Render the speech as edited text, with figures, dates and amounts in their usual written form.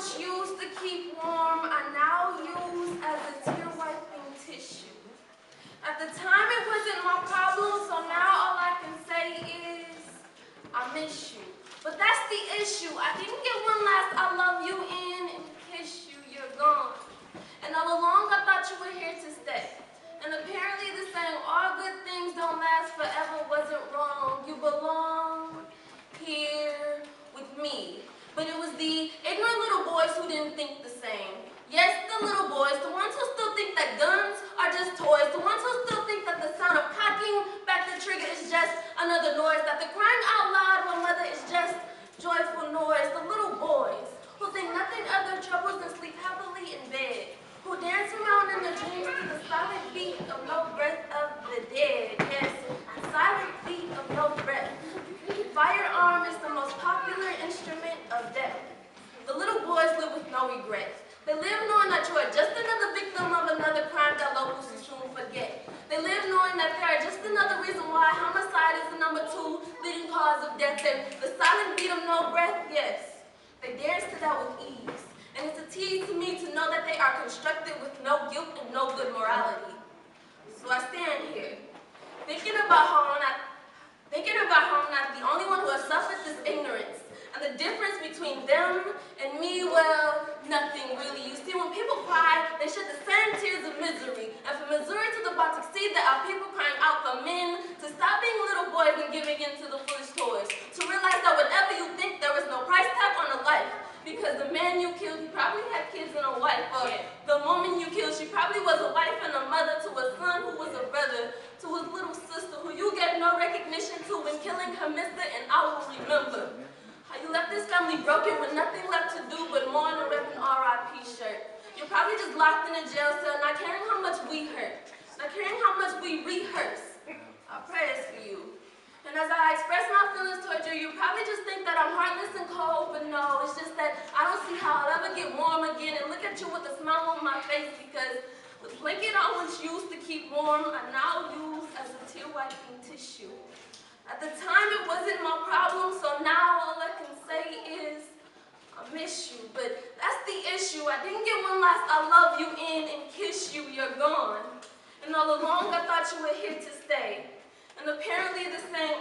once used to keep warm, I now use as a tear wiping tissue. At the time it wasn't my problem, so now all I can say is, I miss you. But that's the issue. I didn't get one last I love you in and kiss you, you're gone. And all along I thought you were here to stay. And apparently the saying, all good things don't last forever wasn't wrong. You belong here with me. But it was the ignorant little boys who didn't think the same. Yes, the little boys, the ones who still think that guns are just toys, the ones who still think that the sound of cocking back the trigger is just another noise, that the crying out loud while mother is just joyful noise. The little boys who think nothing of their troubles and sleep happily in bed, who dance around in their dreams to the silent beat of no breath of the dead. Yes, the silent beat of no breath. Firearm is the most popular instrument of death. The little boys live with no regret. They live knowing that you are just another victim of another crime that locals will soon forget. They live knowing that they are just another reason why homicide is the #2 leading cause of death. The silent beat of no breath, yes. They dance to that with ease. And it's a tease to me to know that they are constructed with no guilt and no good morality. So I stand here, thinking about how I'm not the only one who has suffered this ignorance. And the difference between them and me, well, nothing really. You see, when people cry, they shed the same tears of misery. And for Missouri to the bottom, see that our people crying out for men to stop being little boys and giving in to the foolish toys. To realize that whatever you think, there is no price tag on a life. Because the man you killed, he probably had kids and a wife. Or the woman you killed, she probably was a wife and a mother to a son who was a brother, to his little sister who you gave no recognition to when killing her mister, and I will remember. How you left this family broken with nothing left to do but mourn and rip an R.I.P. shirt. You're probably just locked in a jail cell, not caring how much we hurt, not caring how much we rehearse our prayers for you. And as I express my feelings towards you, you probably just think that I'm heartless and cold, but no, it's just that I don't see how I'll ever get warm again and look at you with a smile on my face, because the blanket I once used to keep warm, I now use as a tear wiping tissue. At the time, it wasn't my problem, so now all I can say is, I miss you. But that's the issue. I didn't get one last I love you in and kiss you, you're gone. And all along, I thought you were here to stay. And apparently the saying,